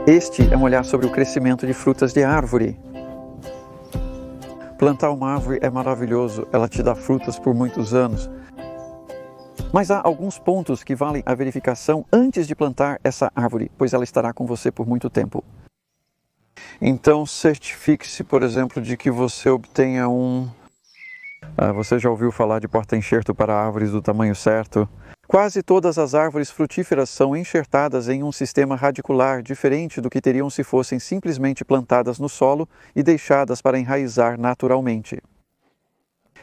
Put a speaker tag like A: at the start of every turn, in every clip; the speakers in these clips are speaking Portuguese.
A: Este é um olhar sobre o crescimento de frutas de árvore. Plantar uma árvore é maravilhoso, ela te dá frutas por muitos anos. Mas há alguns pontos que valem a verificação antes de plantar essa árvore, pois ela estará com você por muito tempo. Então certifique-se, por exemplo, de que você obtenha você já ouviu falar de porta-enxerto para árvores do tamanho certo? Quase todas as árvores frutíferas são enxertadas em um sistema radicular diferente do que teriam se fossem simplesmente plantadas no solo e deixadas para enraizar naturalmente.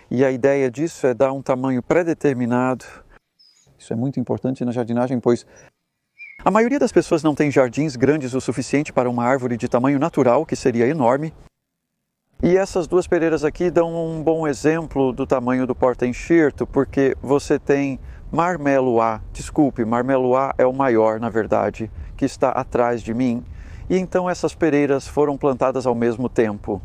A: E a ideia disso é dar um tamanho pré-determinado. Isso é muito importante na jardinagem, pois a maioria das pessoas não tem jardins grandes o suficiente para uma árvore de tamanho natural, que seria enorme. E essas duas pereiras aqui dão um bom exemplo do tamanho do porta-enxerto, porque você tem Marmeloa é o maior, na verdade, que está atrás de mim. E então essas pereiras foram plantadas ao mesmo tempo.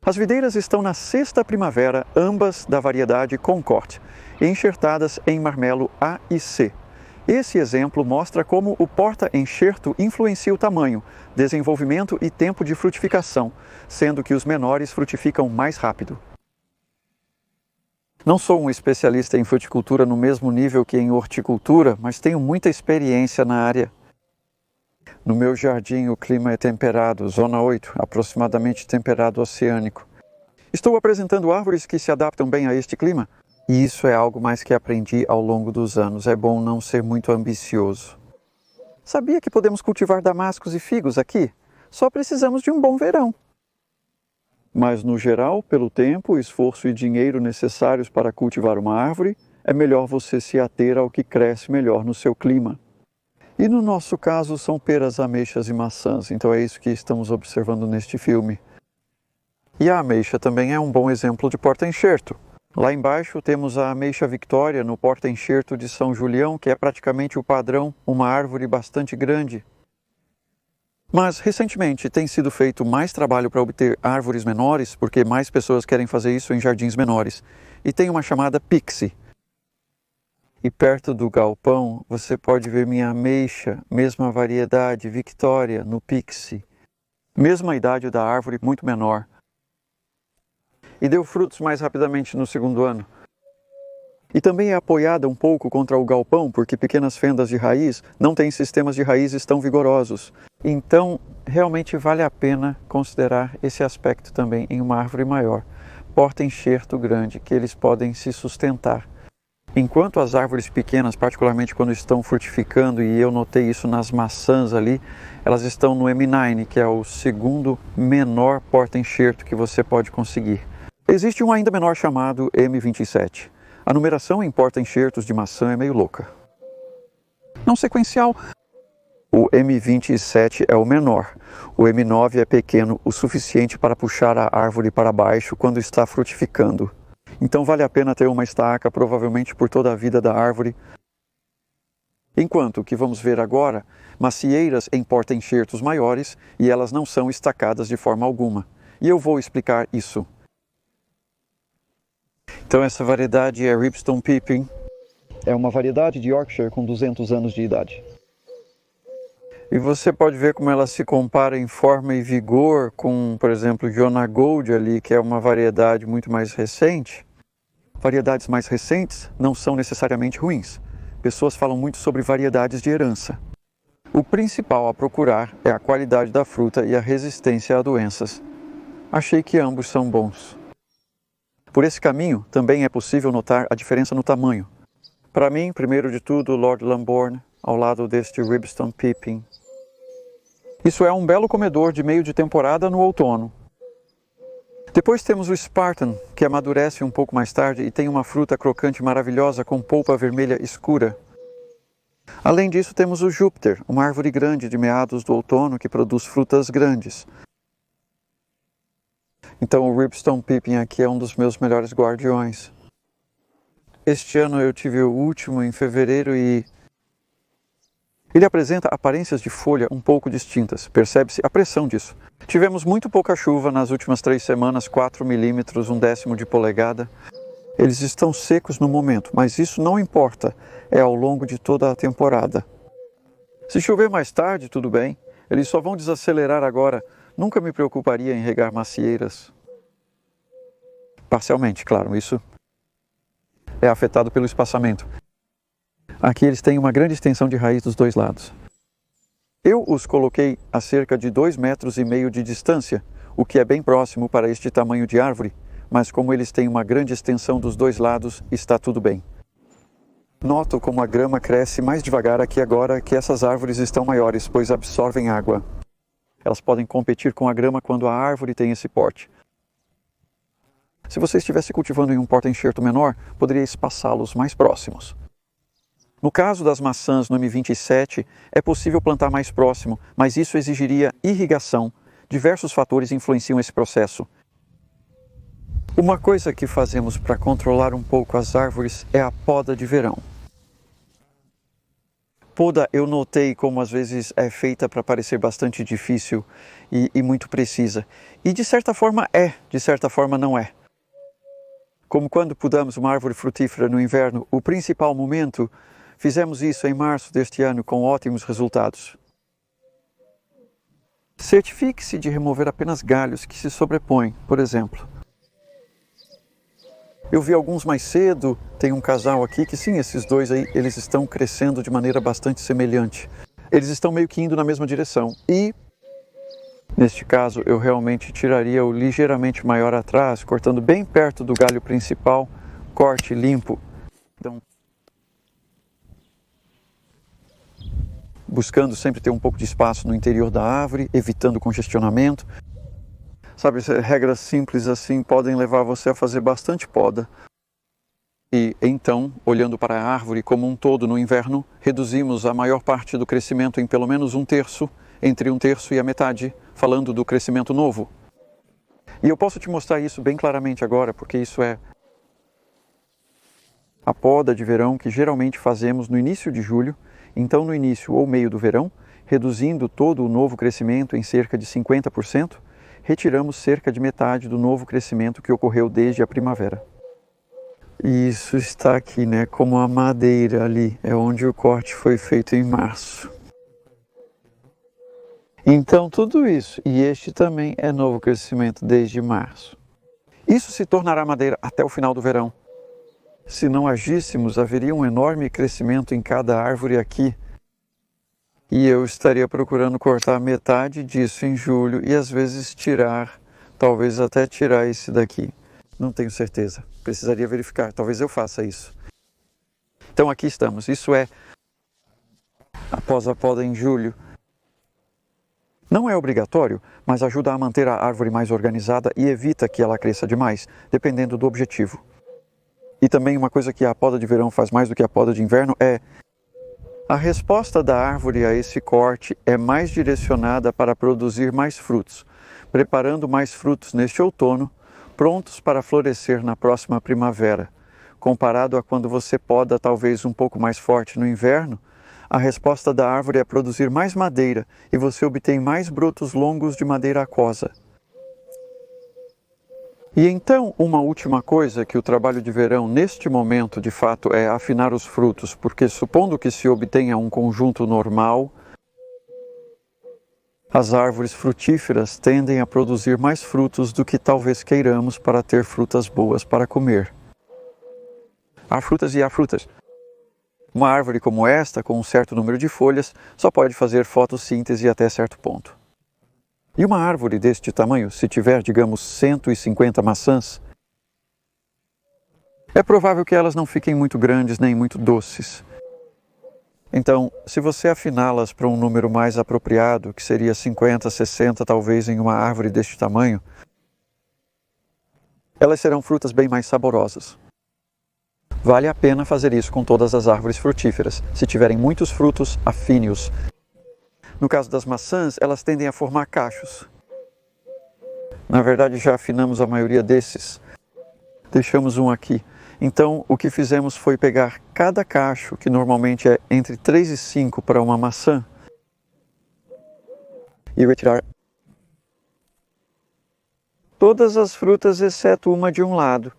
A: As videiras estão na sexta primavera, ambas da variedade Concord, enxertadas em marmelo A e C. Esse exemplo mostra como o porta-enxerto influencia o tamanho, desenvolvimento e tempo de frutificação, sendo que os menores frutificam mais rápido. Não sou um especialista em fruticultura no mesmo nível que em horticultura, mas tenho muita experiência na área. No meu jardim o clima é temperado, zona 8, aproximadamente temperado oceânico. Estou apresentando árvores que se adaptam bem a este clima, e isso é algo mais que aprendi ao longo dos anos. É bom não ser muito ambicioso. Sabia que podemos cultivar damascos e figos aqui? Só precisamos de um bom verão. Mas, no geral, pelo tempo, esforço e dinheiro necessários para cultivar uma árvore, é melhor você se ater ao que cresce melhor no seu clima. E no nosso caso são peras, ameixas e maçãs, então é isso que estamos observando neste filme. E a ameixa também é um bom exemplo de porta-enxerto. Lá embaixo temos a ameixa Victoria no porta-enxerto de São Julião, que é praticamente o padrão, uma árvore bastante grande. Mas, recentemente, tem sido feito mais trabalho para obter árvores menores, porque mais pessoas querem fazer isso em jardins menores. E tem uma chamada Pixie. E perto do galpão, você pode ver minha ameixa, mesma variedade, Victoria, no Pixie. Mesma idade da árvore, muito menor. E deu frutos mais rapidamente no segundo ano. E também é apoiada um pouco contra o galpão, porque pequenas fendas de raiz não têm sistemas de raízes tão vigorosos. Então, realmente vale a pena considerar esse aspecto também em uma árvore maior. Porta-enxerto grande, que eles podem se sustentar. Enquanto as árvores pequenas, particularmente quando estão frutificando, e eu notei isso nas maçãs ali, elas estão no M9, que é o segundo menor porta-enxerto que você pode conseguir. Existe um ainda menor chamado M27. A numeração em porta-enxertos de maçã é meio louca. Não sequencial. O M27 é o menor. O M9 é pequeno o suficiente para puxar a árvore para baixo quando está frutificando. Então vale a pena ter uma estaca, provavelmente por toda a vida da árvore. Enquanto que vamos ver agora macieiras em porta-enxertos maiores e elas não são estacadas de forma alguma. E eu vou explicar isso. Então essa variedade é Ribston Pippin. É uma variedade de Yorkshire com 200 anos de idade. E você pode ver como ela se compara em forma e vigor com, por exemplo, Jonah Gold ali, que é uma variedade muito mais recente. Variedades mais recentes não são necessariamente ruins. Pessoas falam muito sobre variedades de herança. O principal a procurar é a qualidade da fruta e a resistência a doenças. Achei que ambos são bons. Por esse caminho, também é possível notar a diferença no tamanho. Para mim, primeiro de tudo, Lord Lambourne, ao lado deste Ribston Pippin. Isso é um belo comedor de meio de temporada no outono. Depois temos o Spartan, que amadurece um pouco mais tarde e tem uma fruta crocante maravilhosa com polpa vermelha escura. Além disso, temos o Júpiter, uma árvore grande de meados do outono que produz frutas grandes. Então o Ribston Pippin aqui é um dos meus melhores guardiões. Este ano eu tive o último em fevereiro e ele apresenta aparências de folha um pouco distintas. Percebe-se a pressão disso. Tivemos muito pouca chuva nas últimas 3 semanas, 4 milímetros, 1/10 de polegada. Eles estão secos no momento, mas isso não importa. É ao longo de toda a temporada. Se chover mais tarde, tudo bem. Eles só vão desacelerar agora. Nunca me preocuparia em regar macieiras. Parcialmente, claro, isso é afetado pelo espaçamento. Aqui eles têm uma grande extensão de raiz dos dois lados. Eu os coloquei a cerca de 2,5 metros de distância, o que é bem próximo para este tamanho de árvore, mas como eles têm uma grande extensão dos dois lados, está tudo bem. Noto como a grama cresce mais devagar aqui agora que essas árvores estão maiores, pois absorvem água. Elas podem competir com a grama quando a árvore tem esse porte. Se você estivesse cultivando em um porta-enxerto menor, poderia espaçá-los mais próximos. No caso das maçãs no M27, é possível plantar mais próximo, mas isso exigiria irrigação. Diversos fatores influenciam esse processo. Uma coisa que fazemos para controlar um pouco as árvores é a poda de verão. Poda eu notei como às vezes é feita para parecer bastante difícil e muito precisa. E de certa forma é, de certa forma não é. Como quando podamos uma árvore frutífera no inverno, o principal momento, fizemos isso em março deste ano com ótimos resultados. Certifique-se de remover apenas galhos que se sobrepõem, por exemplo. Eu vi alguns mais cedo, tem um casal aqui que sim, esses dois aí, eles estão crescendo de maneira bastante semelhante. Eles estão meio que indo na mesma direção e, neste caso, eu realmente tiraria o ligeiramente maior atrás, cortando bem perto do galho principal, corte limpo. Então, buscando sempre ter um pouco de espaço no interior da árvore, evitando congestionamento. Sabe, regras simples assim podem levar você a fazer bastante poda. E então, olhando para a árvore como um todo no inverno, reduzimos a maior parte do crescimento em pelo menos 1/3, entre 1/3 e a metade, falando do crescimento novo. E eu posso te mostrar isso bem claramente agora, porque isso é a poda de verão que geralmente fazemos no início de julho, então no início ou meio do verão, reduzindo todo o novo crescimento em cerca de 50%, retiramos cerca de metade do novo crescimento que ocorreu desde a primavera. Isso está aqui, né? Como a madeira ali, é onde o corte foi feito em março. Então tudo isso, e este também é novo crescimento desde março. Isso se tornará madeira até o final do verão. Se não agíssemos, haveria um enorme crescimento em cada árvore aqui. E eu estaria procurando cortar metade disso em julho e às vezes tirar, talvez até tirar esse daqui. Não tenho certeza, precisaria verificar, talvez eu faça isso. Então aqui estamos, isso é após a poda em julho. Não é obrigatório, mas ajuda a manter a árvore mais organizada e evita que ela cresça demais, dependendo do objetivo. E também uma coisa que a poda de verão faz mais do que a poda de inverno é a resposta da árvore a esse corte é mais direcionada para produzir mais frutos, preparando mais frutos neste outono, prontos para florescer na próxima primavera. Comparado a quando você poda talvez um pouco mais forte no inverno, a resposta da árvore é produzir mais madeira e você obtém mais brotos longos de madeira aquosa. E então, uma última coisa que o trabalho de verão neste momento de fato é afinar os frutos, porque supondo que se obtenha um conjunto normal, as árvores frutíferas tendem a produzir mais frutos do que talvez queiramos para ter frutas boas para comer. Há frutas e há frutas. Uma árvore como esta, com um certo número de folhas, só pode fazer fotossíntese até certo ponto. E uma árvore deste tamanho, se tiver, digamos, 150 maçãs, é provável que elas não fiquem muito grandes nem muito doces. Então, se você afiná-las para um número mais apropriado, que seria 50, 60 talvez em uma árvore deste tamanho, elas serão frutas bem mais saborosas. Vale a pena fazer isso com todas as árvores frutíferas. Se tiverem muitos frutos, afine-os. No caso das maçãs, elas tendem a formar cachos. Na verdade, já afinamos a maioria desses. Deixamos um aqui. Então, o que fizemos foi pegar cada cacho, que normalmente é entre 3 e 5 para uma maçã, e retirar todas as frutas, exceto uma de um lado.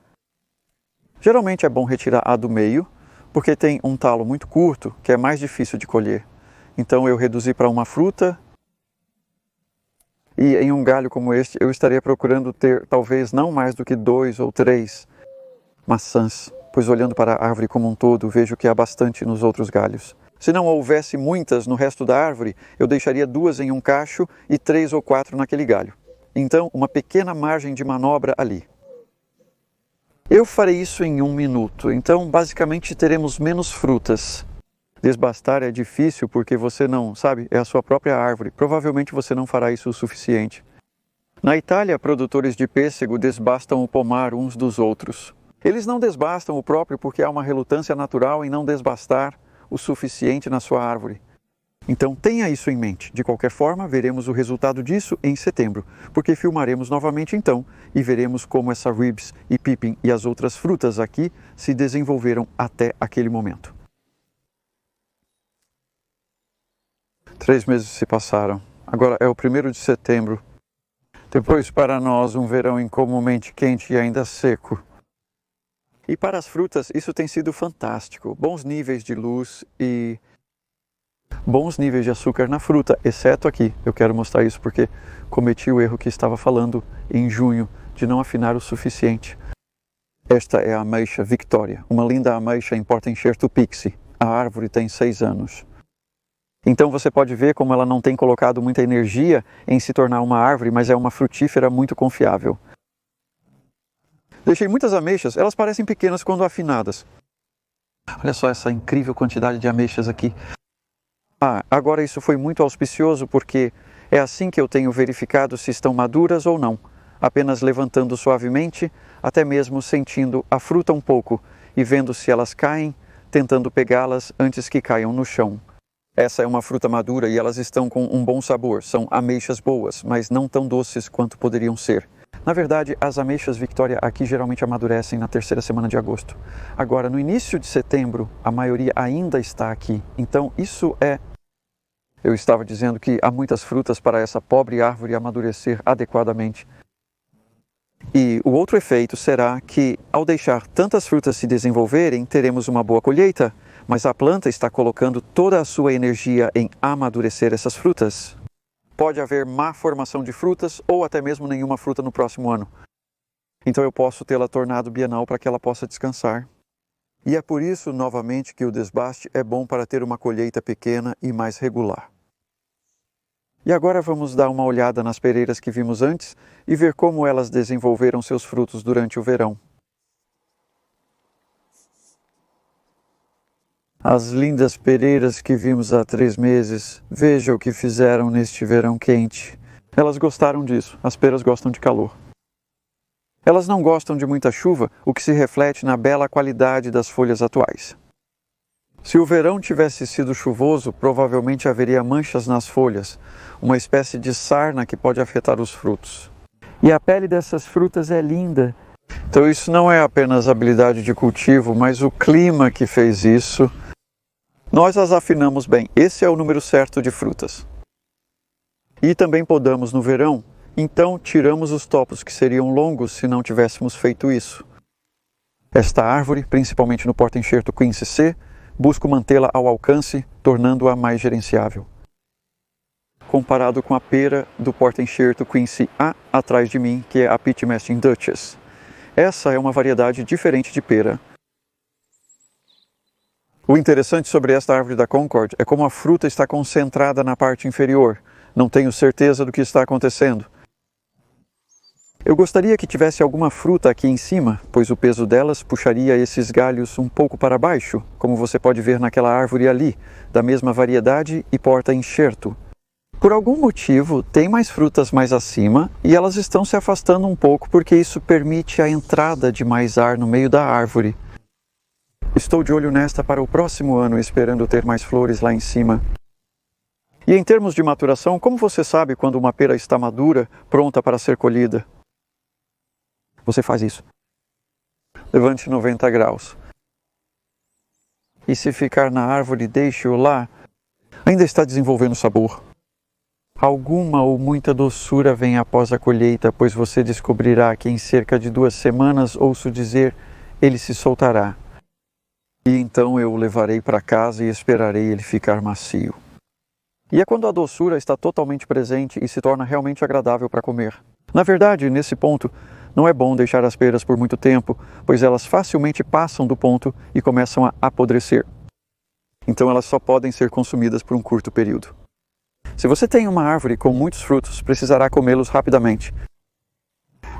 A: Geralmente é bom retirar a do meio, porque tem um talo muito curto, que é mais difícil de colher. Então eu reduzi para uma fruta. E em um galho como este, eu estaria procurando ter talvez não mais do que 2 ou 3 maçãs, pois olhando para a árvore como um todo, vejo que há bastante nos outros galhos. Se não houvesse muitas no resto da árvore, eu deixaria 2 em um cacho e 3 ou 4 naquele galho. Então, uma pequena margem de manobra ali. Eu farei isso em 1 minuto, então basicamente teremos menos frutas. Desbastar é difícil porque você não, sabe, é a sua própria árvore. Provavelmente você não fará isso o suficiente. Na Itália, produtores de pêssego desbastam o pomar uns dos outros. Eles não desbastam o próprio porque há uma relutância natural em não desbastar o suficiente na sua árvore. Então tenha isso em mente. De qualquer forma, veremos o resultado disso em setembro, porque filmaremos novamente então e veremos como essa ribs e pippin e as outras frutas aqui se desenvolveram até aquele momento. 3 meses se passaram. Agora é o 1º de setembro. Depois, para nós, um verão incomumente quente e ainda seco. E para as frutas, isso tem sido fantástico. Bons níveis de luz e bons níveis de açúcar na fruta, exceto aqui. Eu quero mostrar isso porque cometi o erro que estava falando em junho, de não afinar o suficiente. Esta é a ameixa Victoria, uma linda ameixa em porta-enxerto Pixie. A árvore tem 6 anos. Então você pode ver como ela não tem colocado muita energia em se tornar uma árvore, mas é uma frutífera muito confiável. Deixei muitas ameixas, elas parecem pequenas quando afinadas. Olha só essa incrível quantidade de ameixas aqui. Agora isso foi muito auspicioso porque é assim que eu tenho verificado se estão maduras ou não. Apenas levantando suavemente, até mesmo sentindo a fruta um pouco e vendo se elas caem, tentando pegá-las antes que caiam no chão. Essa é uma fruta madura e elas estão com um bom sabor. São ameixas boas, mas não tão doces quanto poderiam ser. Na verdade, as ameixas Victoria aqui geralmente amadurecem na 3ª semana de agosto. Agora, no início de setembro, a maioria ainda está aqui. Então, isso é... Eu estava dizendo que há muitas frutas para essa pobre árvore amadurecer adequadamente. E o outro efeito será que, ao deixar tantas frutas se desenvolverem, teremos uma boa colheita, mas a planta está colocando toda a sua energia em amadurecer essas frutas. Pode haver má formação de frutas ou até mesmo nenhuma fruta no próximo ano. Então eu posso tê-la tornado bienal para que ela possa descansar. E é por isso, novamente, que o desbaste é bom para ter uma colheita pequena e mais regular. E agora vamos dar uma olhada nas pereiras que vimos antes e ver como elas desenvolveram seus frutos durante o verão. As lindas pereiras que vimos há 3 meses, veja o que fizeram neste verão quente. Elas gostaram disso, as peras gostam de calor. Elas não gostam de muita chuva, o que se reflete na bela qualidade das folhas atuais. Se o verão tivesse sido chuvoso, provavelmente haveria manchas nas folhas, uma espécie de sarna que pode afetar os frutos. E a pele dessas frutas é linda. Então isso não é apenas habilidade de cultivo, mas o clima que fez isso. Nós as afinamos bem, esse é o número certo de frutas. E também podamos no verão, então tiramos os topos que seriam longos se não tivéssemos feito isso. Esta árvore, principalmente no porta-enxerto Quincy C, busco mantê-la ao alcance, tornando-a mais gerenciável. Comparado com a pera do porta-enxerto Quincy A atrás de mim, que é a Pitmesting Duchess. Essa é uma variedade diferente de pera. O interessante sobre esta árvore da Concord é como a fruta está concentrada na parte inferior. Não tenho certeza do que está acontecendo. Eu gostaria que tivesse alguma fruta aqui em cima, pois o peso delas puxaria esses galhos um pouco para baixo, como você pode ver naquela árvore ali, da mesma variedade e porta-enxerto. Por algum motivo, tem mais frutas mais acima e elas estão se afastando um pouco porque isso permite a entrada de mais ar no meio da árvore. Estou de olho nesta para o próximo ano, esperando ter mais flores lá em cima. E em termos de maturação, como você sabe quando uma pera está madura, pronta para ser colhida? Você faz isso. Levante 90 graus. E se ficar na árvore, deixe-o lá, ainda está desenvolvendo sabor. Alguma ou muita doçura vem após a colheita, pois você descobrirá que em cerca de 2 semanas, ouço dizer, ele se soltará. E então eu o levarei para casa e esperarei ele ficar macio. E é quando a doçura está totalmente presente e se torna realmente agradável para comer. Na verdade, nesse ponto, não é bom deixar as peras por muito tempo, pois elas facilmente passam do ponto e começam a apodrecer. Então elas só podem ser consumidas por um curto período. Se você tem uma árvore com muitos frutos, precisará comê-los rapidamente.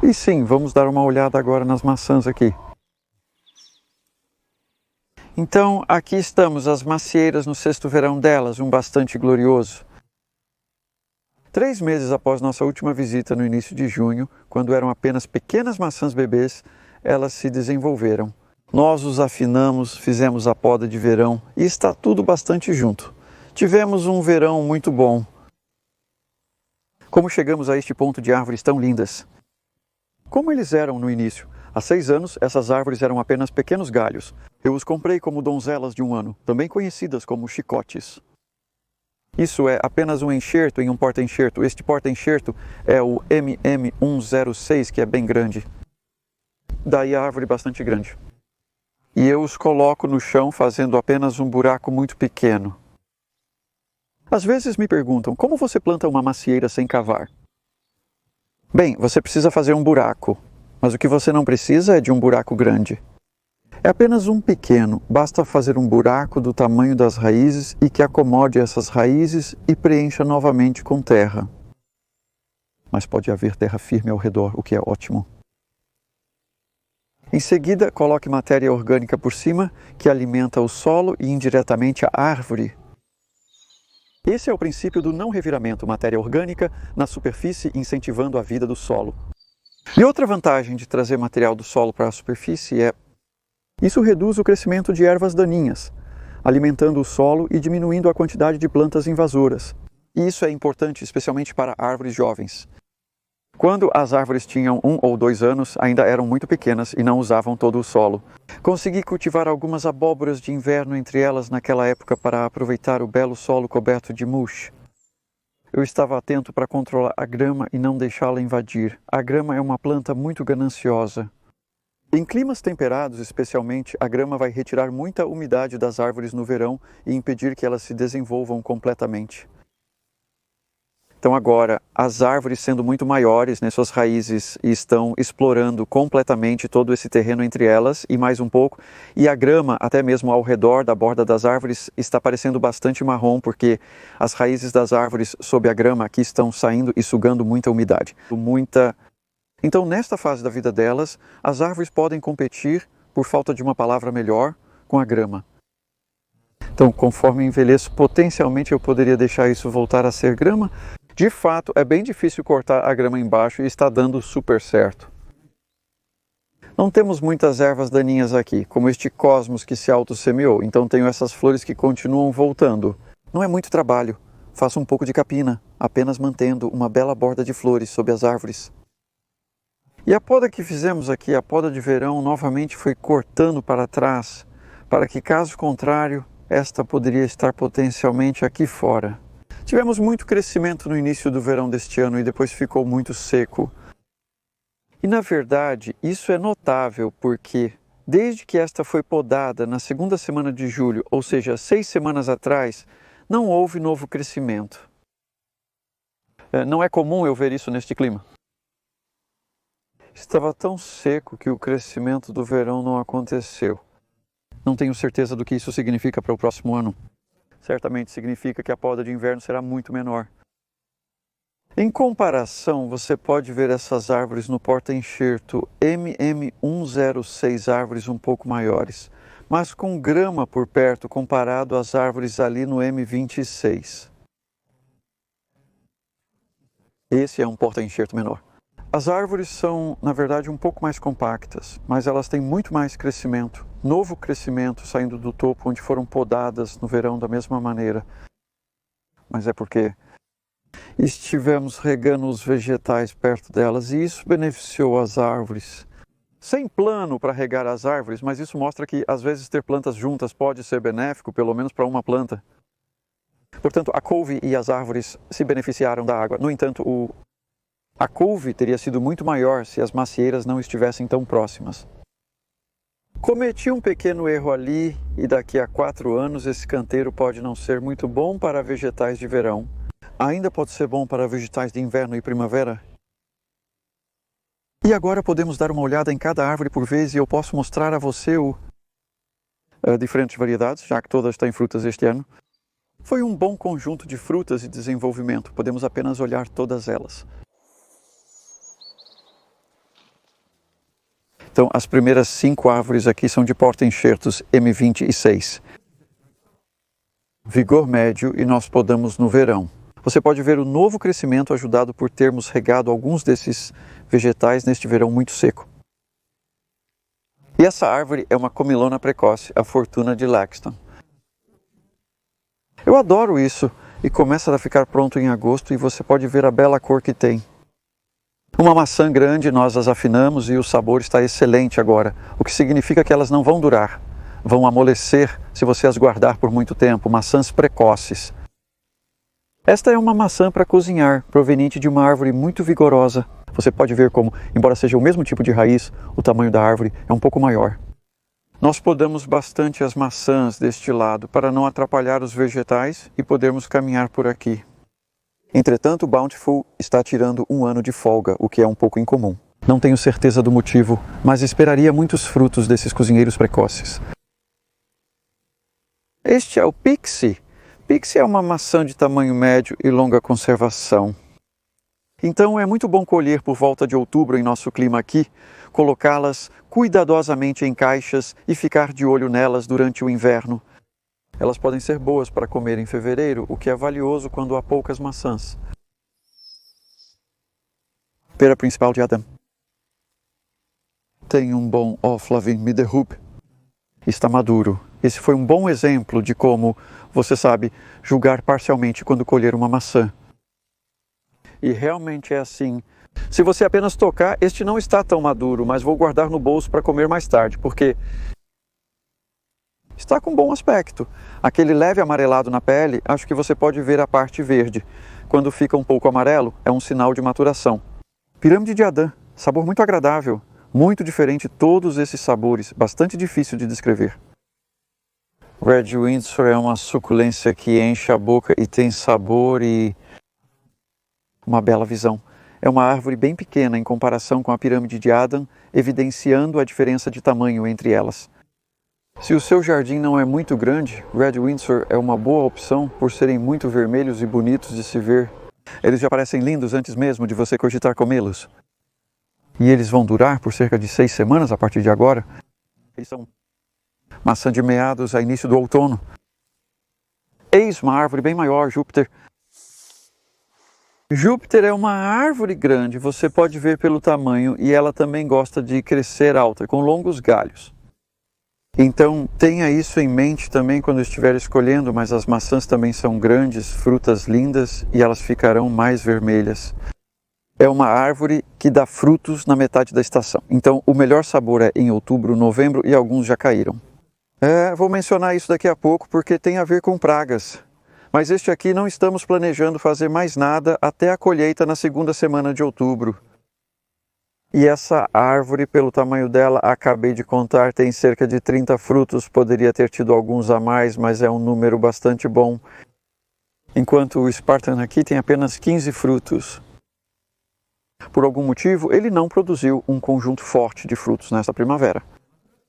A: E sim, vamos dar uma olhada agora nas maçãs aqui. Então, aqui estamos, as macieiras no sexto verão delas, um bastante glorioso. 3 meses após nossa última visita no início de junho, quando eram apenas pequenas maçãs bebês, elas se desenvolveram. Nós os afinamos, fizemos a poda de verão e está tudo bastante junto. Tivemos um verão muito bom. Como chegamos a este ponto de árvores tão lindas? Como eles eram no início? Há 6 anos, essas árvores eram apenas pequenos galhos. Eu os comprei como donzelas de 1 ano, também conhecidas como chicotes. Isso é apenas um enxerto em um porta-enxerto. Este porta-enxerto é o MM106, que é bem grande. Daí a árvore bastante grande. E eu os coloco no chão fazendo apenas um buraco muito pequeno. Às vezes me perguntam, como você planta uma macieira sem cavar? Bem, você precisa fazer um buraco, mas o que você não precisa é de um buraco grande. É apenas um pequeno, basta fazer um buraco do tamanho das raízes e que acomode essas raízes e preencha novamente com terra. Mas pode haver terra firme ao redor, o que é ótimo. Em seguida, coloque matéria orgânica por cima, que alimenta o solo e indiretamente a árvore. Esse é o princípio do não reviramento, matéria orgânica na superfície incentivando a vida do solo. E outra vantagem de trazer material do solo para a superfície é: isso reduz o crescimento de ervas daninhas, alimentando o solo e diminuindo a quantidade de plantas invasoras. E isso é importante especialmente para árvores jovens. Quando as árvores tinham 1 ou 2 anos, ainda eram muito pequenas e não usavam todo o solo. Consegui cultivar algumas abóboras de inverno entre elas naquela época para aproveitar o belo solo coberto de mulch. Eu estava atento para controlar a grama e não deixá-la invadir. A grama é uma planta muito gananciosa. Em climas temperados, especialmente, a grama vai retirar muita umidade das árvores no verão e impedir que elas se desenvolvam completamente. Então agora, as árvores sendo muito maiores, suas raízes estão explorando completamente todo esse terreno entre elas e mais um pouco. E a grama, até mesmo ao redor da borda das árvores, está parecendo bastante marrom, porque as raízes das árvores sob a grama aqui estão saindo e sugando muita umidade. Então, nesta fase da vida delas, as árvores podem competir, por falta de uma palavra melhor, com a grama. Então, conforme envelheço, potencialmente eu poderia deixar isso voltar a ser grama. De fato, é bem difícil cortar a grama embaixo e está dando super certo. Não temos muitas ervas daninhas aqui, como este cosmos que se autossemeou, então tenho essas flores que continuam voltando. Não é muito trabalho, faço um pouco de capina, apenas mantendo uma bela borda de flores sob as árvores. E a poda que fizemos aqui, a poda de verão, novamente foi cortando para trás, para que, caso contrário, esta poderia estar potencialmente aqui fora. Tivemos muito crescimento no início do verão deste ano e depois ficou muito seco. E na verdade, isso é notável porque, desde que esta foi podada na 2ª semana de julho, ou seja, 6 semanas atrás, não houve novo crescimento. Não é comum eu ver isso neste clima. Estava tão seco que o crescimento do verão não aconteceu. Não tenho certeza do que isso significa para o próximo ano. Certamente significa que a poda de inverno será muito menor. Em comparação, você pode ver essas árvores no porta-enxerto MM106, árvores um pouco maiores, mas com grama por perto comparado às árvores ali no M26. Esse é um porta-enxerto menor. As árvores são, na verdade, um pouco mais compactas, mas elas têm muito mais crescimento, novo crescimento saindo do topo onde foram podadas no verão da mesma maneira. Mas é porque estivemos regando os vegetais perto delas e isso beneficiou as árvores. Sem plano para regar as árvores, mas isso mostra que às vezes ter plantas juntas pode ser benéfico, pelo menos para uma planta. Portanto, a couve e as árvores se beneficiaram da água. No entanto, a couve teria sido muito maior se as macieiras não estivessem tão próximas. Cometi um pequeno erro ali e daqui a 4 anos esse canteiro pode não ser muito bom para vegetais de verão. Ainda pode ser bom para vegetais de inverno e primavera. E agora podemos dar uma olhada em cada árvore por vez e eu posso mostrar a você diferentes variedades, já que todas têm frutas este ano. Foi um bom conjunto de frutas e desenvolvimento, podemos apenas olhar todas elas. Então, as primeiras 5 árvores aqui são de porta-enxertos M26. Vigor médio e nós podamos no verão. Você pode ver o novo crescimento ajudado por termos regado alguns desses vegetais neste verão muito seco. E essa árvore é uma comilona precoce, a Fortuna de Laxton. Eu adoro isso e começa a ficar pronto em agosto e você pode ver a bela cor que tem. Uma maçã grande, nós as afinamos e o sabor está excelente agora, o que significa que elas não vão durar. Vão amolecer se você as guardar por muito tempo, maçãs precoces. Esta é uma maçã para cozinhar, proveniente de uma árvore muito vigorosa. Você pode ver como, embora seja o mesmo tipo de raiz, o tamanho da árvore é um pouco maior. Nós podamos bastante as maçãs deste lado para não atrapalhar os vegetais e podermos caminhar por aqui. Entretanto, o Bountiful está tirando um ano de folga, o que é um pouco incomum. Não tenho certeza do motivo, mas esperaria muitos frutos desses cozinheiros precoces. Este é o Pixie. Pixie é uma maçã de tamanho médio e longa conservação. Então é muito bom colher por volta de outubro em nosso clima aqui, colocá-las cuidadosamente em caixas e ficar de olho nelas durante o inverno. Elas podem ser boas para comer em fevereiro, o que é valioso quando há poucas maçãs. Pera principal de Adam. Tem um bom Oflavin Middelhoop. Está maduro. Esse foi um bom exemplo de como, você sabe, julgar parcialmente quando colher uma maçã. E realmente é assim. Se você apenas tocar, este não está tão maduro, mas vou guardar no bolso para comer mais tarde, porque está com bom aspecto. Aquele leve amarelado na pele, acho que você pode ver a parte verde. Quando fica um pouco amarelo, é um sinal de maturação. Pirâmide de Adã, sabor muito agradável, muito diferente de todos esses sabores, bastante difícil de descrever. Red Windsor é uma suculência que enche a boca e tem sabor e uma bela visão. É uma árvore bem pequena em comparação com a pirâmide de Adam, evidenciando a diferença de tamanho entre elas. Se o seu jardim não é muito grande, Red Windsor é uma boa opção por serem muito vermelhos e bonitos de se ver. Eles já parecem lindos antes mesmo de você cogitar comê-los. E eles vão durar por cerca de 6 semanas a partir de agora. Eles são maçã de meados a início do outono. Eis uma árvore bem maior, Júpiter. Júpiter é uma árvore grande, você pode ver pelo tamanho, e ela também gosta de crescer alta, com longos galhos. Então tenha isso em mente também quando estiver escolhendo, mas as maçãs também são grandes, frutas lindas e elas ficarão mais vermelhas. É uma árvore que dá frutos na metade da estação. Então o melhor sabor é em outubro, novembro e alguns já caíram. Vou mencionar isso daqui a pouco porque tem a ver com pragas. Mas este aqui não estamos planejando fazer mais nada até a colheita na segunda semana de outubro. E essa árvore, pelo tamanho dela, acabei de contar, tem cerca de 30 frutos. Poderia ter tido alguns a mais, mas é um número bastante bom. Enquanto o Spartan aqui tem apenas 15 frutos. Por algum motivo, ele não produziu um conjunto forte de frutos nesta primavera.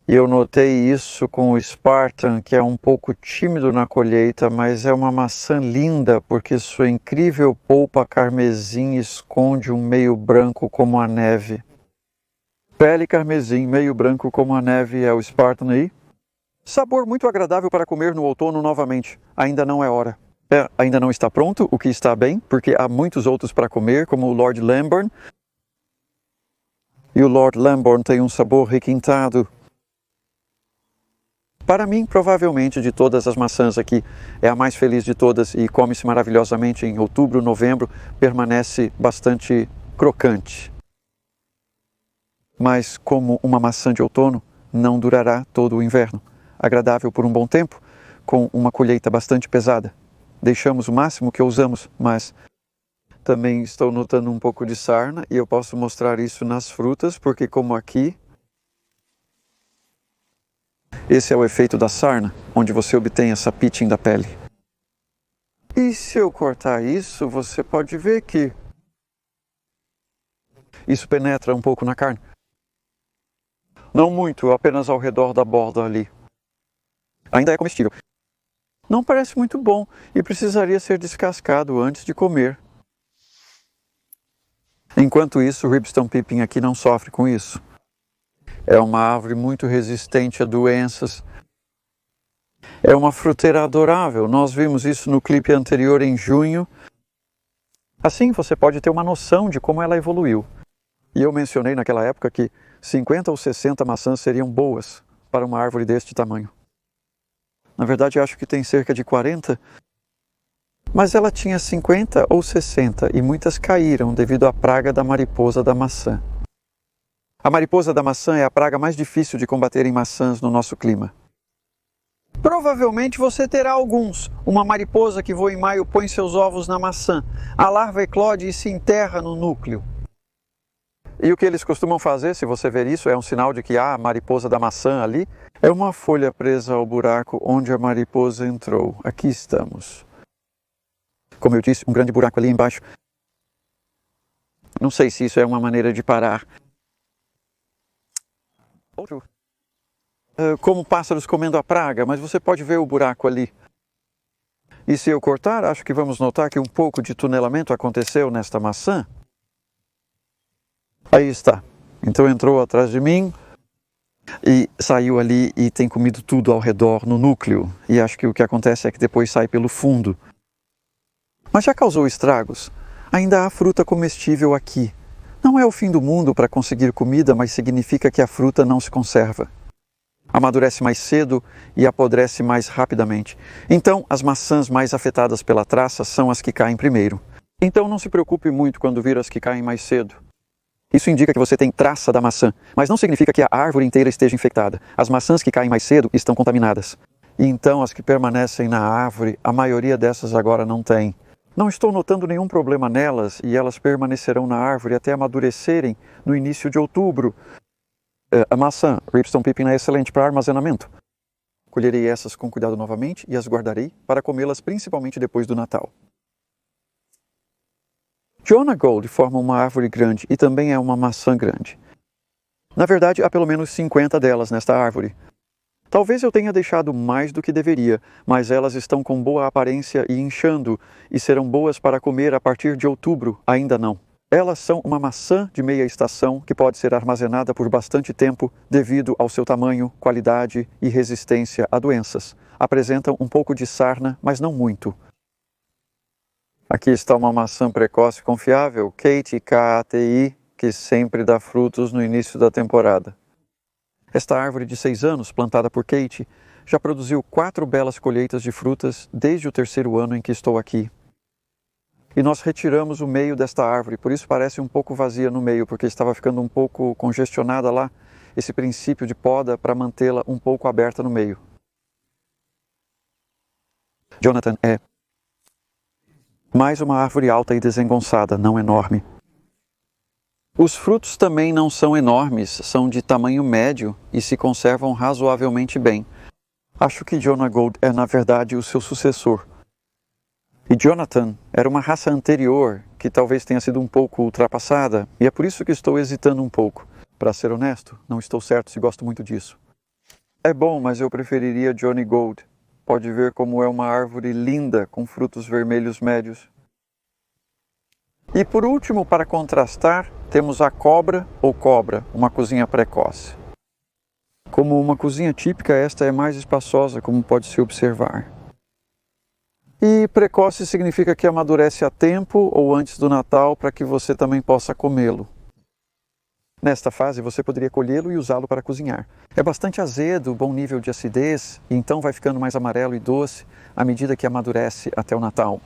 A: E eu notei isso com o Spartan, que é um pouco tímido na colheita, mas é uma maçã linda, porque sua incrível polpa carmesim esconde um meio branco como a neve. Pele carmesim, meio branco como a neve é o Spartan aí. Sabor muito agradável para comer no outono novamente. Ainda não é hora. Ainda não está pronto, o que está bem, porque há muitos outros para comer, como o Lord Lambourne. E o Lord Lambourne tem um sabor requintado. Para mim, provavelmente, de todas as maçãs aqui, é a mais feliz de todas e come-se maravilhosamente em outubro, novembro, permanece bastante crocante. Mas, como uma maçã de outono, não durará todo o inverno. Agradável por um bom tempo, com uma colheita bastante pesada. Deixamos o máximo que usamos, mas também estou notando um pouco de sarna e eu posso mostrar isso nas frutas, porque como aqui Esse é o efeito da sarna, onde você obtém essa pitching da pele. E se eu cortar isso, você pode ver que isso penetra um pouco na carne. Não muito, apenas ao redor da borda ali. Ainda é comestível. Não parece muito bom e precisaria ser descascado antes de comer. Enquanto isso, o Ribston Pippin aqui não sofre com isso. É uma árvore muito resistente a doenças. É uma fruteira adorável. Nós vimos isso no clipe anterior em junho. Assim, você pode ter uma noção de como ela evoluiu. E eu mencionei naquela época que 50 ou 60 maçãs seriam boas para uma árvore deste tamanho. Na verdade, acho que tem cerca de 40, mas ela tinha 50 ou 60 e muitas caíram devido à praga da mariposa da maçã. A mariposa da maçã é a praga mais difícil de combater em maçãs no nosso clima. Provavelmente você terá alguns. Uma mariposa que voa em maio põe seus ovos na maçã. A larva eclode e se enterra no núcleo. E o que eles costumam fazer, se você ver isso, é um sinal de que há a mariposa da maçã ali. É uma folha presa ao buraco onde a mariposa entrou. Aqui estamos. Como eu disse, um grande buraco ali embaixo. Não sei se isso é uma maneira de parar. Outro. Como pássaros comendo a praga, mas você pode ver o buraco ali. E se eu cortar, acho que vamos notar que um pouco de tunelamento aconteceu nesta maçã. Aí está. Então entrou atrás de mim e saiu ali e tem comido tudo ao redor no núcleo. E acho que o que acontece é que depois sai pelo fundo. Mas já causou estragos. Ainda há fruta comestível aqui. Não é o fim do mundo para conseguir comida, mas significa que a fruta não se conserva. Amadurece mais cedo e apodrece mais rapidamente. Então, as maçãs mais afetadas pela traça são as que caem primeiro. Então, não se preocupe muito quando vir as que caem mais cedo. Isso indica que você tem traça da maçã, mas não significa que a árvore inteira esteja infectada. As maçãs que caem mais cedo estão contaminadas. E então, as que permanecem na árvore, a maioria dessas agora não tem. Não estou notando nenhum problema nelas e elas permanecerão na árvore até amadurecerem no início de outubro. A maçã Ribston Pippin é excelente para armazenamento. Colherei essas com cuidado novamente e as guardarei para comê-las principalmente depois do Natal. Jonah Gold forma uma árvore grande e também é uma maçã grande. Na verdade, há pelo menos 50 delas nesta árvore. Talvez eu tenha deixado mais do que deveria, mas elas estão com boa aparência e inchando e serão boas para comer a partir de outubro, ainda não. Elas são uma maçã de meia estação que pode ser armazenada por bastante tempo devido ao seu tamanho, qualidade e resistência a doenças. Apresentam um pouco de sarna, mas não muito. Aqui está uma maçã precoce confiável, Kati K-A-T-I, que sempre dá frutos no início da temporada. Esta árvore de 6 anos, plantada por Kati, já produziu 4 belas colheitas de frutas desde o 3º ano em que estou aqui. E nós retiramos o meio desta árvore, por isso parece um pouco vazia no meio, porque estava ficando um pouco congestionada lá, esse princípio de poda para mantê-la um pouco aberta no meio. Jonathan é mais uma árvore alta e desengonçada, não enorme. Os frutos também não são enormes, são de tamanho médio e se conservam razoavelmente bem. Acho que Jonah Gold é, na verdade, o seu sucessor. E Jonathan era uma raça anterior, que talvez tenha sido um pouco ultrapassada, e é por isso que estou hesitando um pouco. Para ser honesto, não estou certo se gosto muito disso. É bom, mas eu preferiria Johnny Gold. Pode ver como é uma árvore linda, com frutos vermelhos médios. E por último, para contrastar, temos a cobra ou cobra, uma cozinha precoce. Como uma cozinha típica, esta é mais espaçosa, como pode se observar. E precoce significa que amadurece a tempo ou antes do Natal para que você também possa comê-lo. Nesta fase, você poderia colhê-lo e usá-lo para cozinhar. É bastante azedo, bom nível de acidez, e então vai ficando mais amarelo e doce à medida que amadurece até o Natal.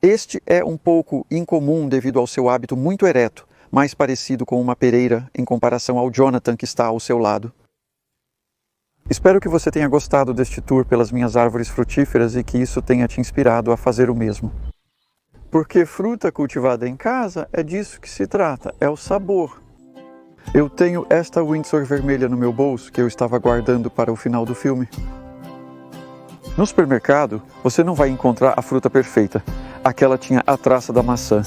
A: Este é um pouco incomum devido ao seu hábito muito ereto, mais parecido com uma pereira em comparação ao Jonathan que está ao seu lado. Espero que você tenha gostado deste tour pelas minhas árvores frutíferas e que isso tenha te inspirado a fazer o mesmo. Porque fruta cultivada em casa é disso que se trata, é o sabor. Eu tenho esta Windsor vermelha no meu bolso que eu estava guardando para o final do filme. No supermercado, você não vai encontrar a fruta perfeita. Aquela tinha a traça da maçã.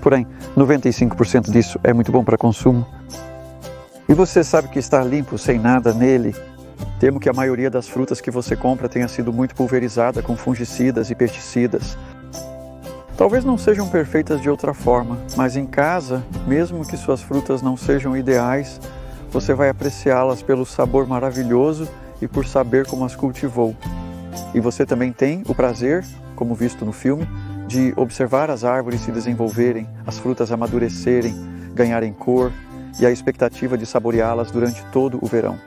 A: Porém, 95% disso é muito bom para consumo. E você sabe que está limpo, sem nada nele. Temo que a maioria das frutas que você compra tenha sido muito pulverizada com fungicidas e pesticidas. Talvez não sejam perfeitas de outra forma, mas em casa, mesmo que suas frutas não sejam ideais, você vai apreciá-las pelo sabor maravilhoso e por saber como as cultivou. E você também tem o prazer, como visto no filme, de observar as árvores se desenvolverem, as frutas amadurecerem, ganharem cor e a expectativa de saboreá-las durante todo o verão.